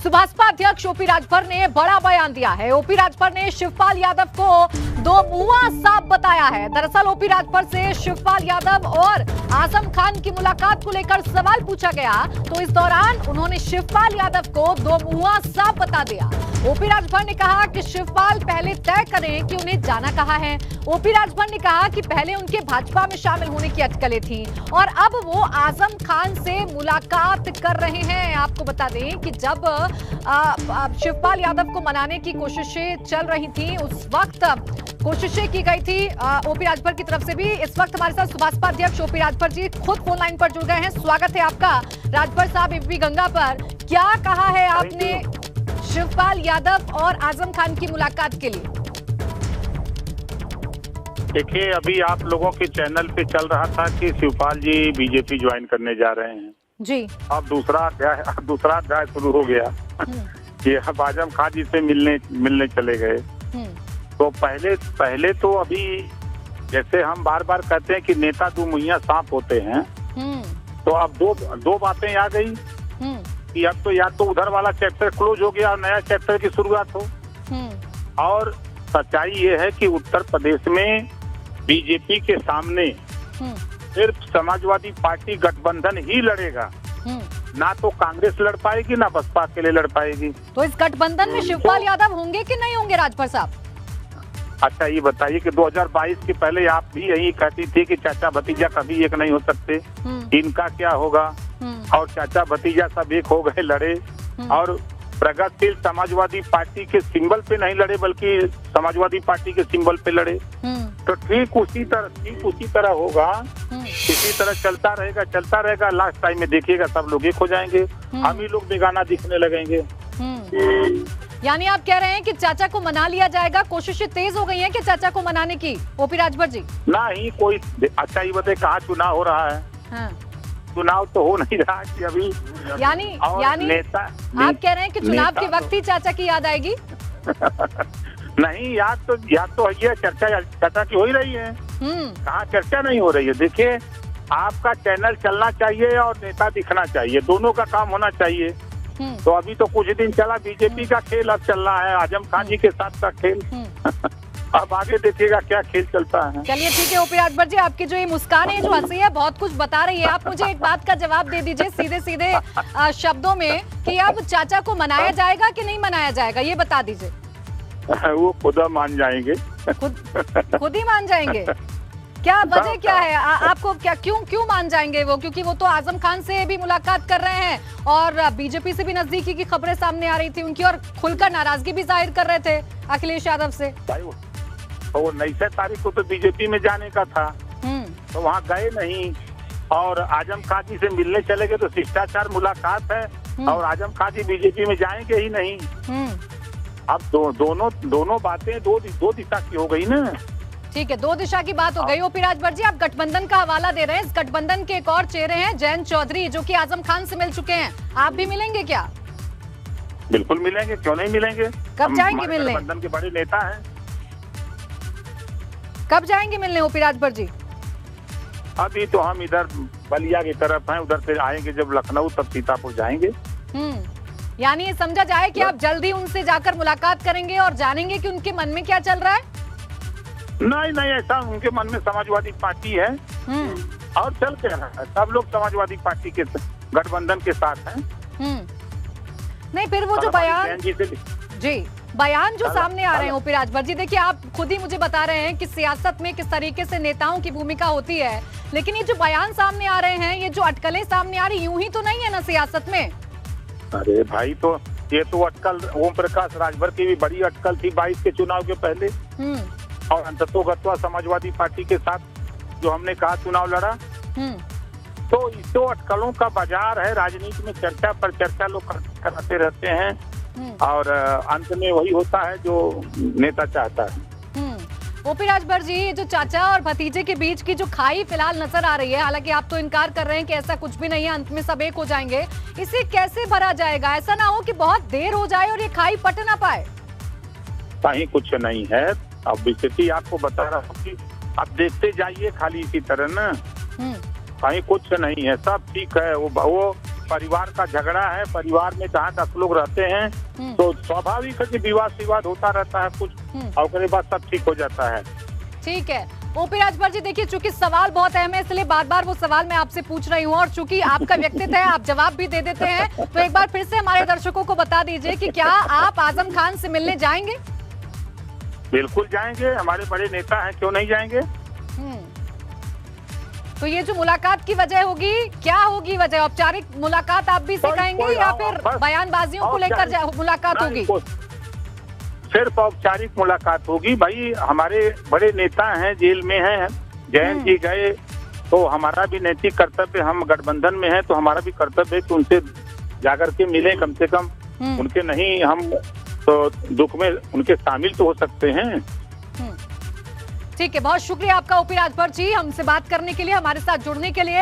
सुभाषपा अध्यक्ष ओपी राजभर ने बड़ा बयान दिया है। ओपी राजभर ने शिवपाल यादव को दो मुंहा सांप बताया है। दरअसल ओपी राजभर से शिवपाल यादव और आजम खान की मुलाकात को लेकर सवाल पूछा गया तो इस दौरान उन्होंने शिवपाल यादव को दो मुंहा सांप बता दिया। ओपी राजभर ने कहा कि शिवपाल पहले तय करें कि उन्हें जाना कहां है। ओपी राजभर ने कहा कि पहले उनके भाजपा में शामिल होने की अटकलें थी और अब वो आजम खान से मुलाकात कर रहे हैं। आपको बता दें कि जब शिवपाल यादव को मनाने की कोशिशें चल रही थी उस वक्त कोशिशें की गई थी ओपी राजभर की तरफ से भी। इस वक्त हमारे साथ सुभाषपा अध्यक्ष ओपी राजभर जी खुद फोन लाइन पर जुड़ गए हैं। स्वागत है आपका राजभर साहब एबीपी गंगा पर। क्या कहा है आपने शिवपाल यादव और आजम खान की मुलाकात के लिए? देखिए, अभी आप लोगों के चैनल पे चल रहा था कि शिवपाल जी बीजेपी ज्वाइन करने जा रहे हैं जी। अब दूसरा अध्याय शुरू हो गया कि अब आजम खान जी से मिलने चले गए। तो पहले तो अभी जैसे हम बार बार कहते हैं कि नेता दो मुहैया सांप होते हैं, तो अब दो बातें आ गई कि अब तो या तो उधर वाला चैप्टर क्लोज हो गया और नया चैप्टर की शुरुआत हो। और सच्चाई ये है कि उत्तर प्रदेश में बीजेपी के सामने सिर्फ समाजवादी पार्टी गठबंधन ही लड़ेगा, ना तो कांग्रेस लड़ पाएगी ना बसपा अकेले लड़ पाएगी। तो इस गठबंधन में शिवपाल यादव होंगे कि नहीं होंगे राजभर साहब? अच्छा ये बताइए कि 2022 के पहले आप भी यही कहती थी कि चाचा भतीजा कभी एक नहीं हो सकते, इनका क्या होगा? और चाचा भतीजा सब एक हो गए, लड़े और प्रगतिशील समाजवादी पार्टी के सिंबल पे नहीं लड़े बल्कि समाजवादी पार्टी के सिंबल पे लड़े। तो ठीक उसी तरह होगा, इसी तरह चलता रहेगा। लास्ट टाइम में देखिएगा सब लोग एक हो जाएंगे, हम ही लोग बेगाना दिखने लगेंगे। यानी आप कह रहे हैं कि चाचा को मना लिया जाएगा, कोशिशें तेज हो गई हैं कि चाचा को मनाने की ओपी राजभर जी? ना ही कोई अच्छा ये बताए कहाँ चुनाव हो रहा है? हाँ। चुनाव तो हो नहीं रहा कि अभी। यानी नेता आप कह रहे हैं कि चुनाव के वक्त ही चाचा की याद आएगी? नहीं, याद तो ये चर्चा की हो ही रही है। कहाँ चर्चा नहीं हो रही है? देखिए, आपका चैनल चलना चाहिए और नेता दिखना चाहिए, दोनों का काम होना चाहिए। तो अभी तो कुछ दिन चला बीजेपी का खेल, अब चल रहा है आजम खान जी के साथ का खेल। अब आगे देखिएगा क्या खेल चलता है। चलिए ठीक है ओपी राजभर जी, आपकी जो ये मुस्कान है, जो हंसी है, बहुत कुछ बता रही है। आप मुझे एक बात का जवाब दे दीजिए सीधे सीधे शब्दों में कि अब चाचा को मनाया जाएगा कि नहीं मनाया जाएगा, ये बता दीजिए। वो खुद मान जाएंगे। खुद ही मान जाएंगे? क्या वजह क्या है? आपको क्या क्यों मान जाएंगे वो? क्योंकि वो तो आजम खान से भी मुलाकात कर रहे हैं और बीजेपी से भी नजदीकी की खबरें सामने आ रही थी उनकी, और खुलकर नाराजगी भी जाहिर कर रहे थे अखिलेश यादव से। वो 9 तारीख को तो बीजेपी में जाने का था, तो वहाँ गए नहीं और आजम खान जी से मिलने चले गए। तो शिष्टाचार मुलाकात है और आजम खान जी बीजेपी में जाएंगे ही नहीं। अब दोनों बातें दो दिशा की हो गई ना। ठीक है, दो दिशा की बात हो गई। ओपी राजभर जी, आप गठबंधन का हवाला दे रहे हैं। इस गठबंधन के एक और चेहरे हैं जयंत चौधरी, जो कि आजम खान से मिल चुके हैं। आप भी मिलेंगे क्या? बिल्कुल मिलेंगे, क्यों नहीं मिलेंगे। कब जाएंगे मिलने? गठबंधन के बड़े नेता हैं। कब जाएंगे मिलने ओपी राजभर जी? अभी तो हम इधर बलिया की तरफ हैं, उधर से आएंगे जब लखनऊ तब सीतापुर जाएंगे। यानी ये समझा जाए कि आप जल्दी उनसे जाकर मुलाकात करेंगे और जानेंगे कि उनके मन में क्या चल रहा है? नहीं, ऐसा उनके मन में समाजवादी पार्टी है और चल के रहा है, सब लोग समाजवादी पार्टी के गठबंधन के साथ हैं। नहीं, फिर वो जो बयान जो सामने आ रहे हैं ओपी राजभर जी, देखिए आप खुद ही मुझे बता रहे हैं कि सियासत में किस तरीके से नेताओं की भूमिका होती है, लेकिन ये जो बयान सामने आ रहे हैं, ये जो अटकलें सामने आ रही, यूं ही तो नहीं है ना सियासत में। अरे भाई, तो ये तो अटकल ओम प्रकाश राजभर की भी बड़ी अटकल थी 22 के चुनाव के पहले, और अंततोगत्वा समाजवादी पार्टी के साथ जो हमने कहा चुनाव लड़ा। तो इस तो अटकलों का बाजार है, राजनीति में चर्चा पर चर्चा लोग कराते रहते हैं और अंत में वही होता है जो नेता चाहता है। ओपी राजभर जी, जो चाचा और भतीजे के बीच की जो खाई फिलहाल नजर आ रही है, हालांकि आप तो इनकार कर रहे हैं कि ऐसा कुछ भी नहीं है, अंत में सब एक हो जाएंगे, इसे कैसे भरा जाएगा? ऐसा ना हो कि बहुत देर हो जाए और ये खाई पट ना पाए। कहीं कुछ नहीं है, अब स्थिति आपको बता रहा हूँ कि आप देखते जाइए खाली इसी तरह ना, कहीं कुछ नहीं है, सब ठीक है। वो परिवार का झगड़ा है, परिवार में जहाँ 10 लोग रहते हैं तो स्वाभाविक है कि विवाद होता रहता है कुछ, और उसके बाद सब ठीक हो जाता है। ठीक है ओपी राजभर जी, देखिए चूंकि सवाल बहुत अहम है इसलिए बार बार वो सवाल मैं आपसे पूछ रही हूँ, और चूंकि आपका व्यक्तित्व है आप जवाब भी दे देते हैं, तो एक बार फिर से हमारे दर्शकों को बता दीजिए कि क्या आप आजम खान से मिलने जाएंगे? बिल्कुल जाएंगे, हमारे बड़े नेता हैं, क्यों नहीं जाएंगे। तो ये जो मुलाकात की वजह होगी, क्या होगी वजह? औपचारिक मुलाकात आप भी सिखाएंगे या फिर बयानबाजियों को लेकर मुलाकात होगी? सिर्फ औपचारिक मुलाकात होगी। भाई हमारे बड़े नेता हैं, जेल में हैं, जयंत जी गए, तो हमारा भी नैतिक कर्तव्य, हम गठबंधन में हैं तो हमारा भी कर्तव्य है कि उनसे जाकर के मिले, कम से कम उनके नहीं हम तो दुख में उनके शामिल तो हो सकते हैं। ठीक है, बहुत शुक्रिया आपका ओपी राजभर जी, हमसे बात करने के लिए, हमारे साथ जुड़ने के लिए।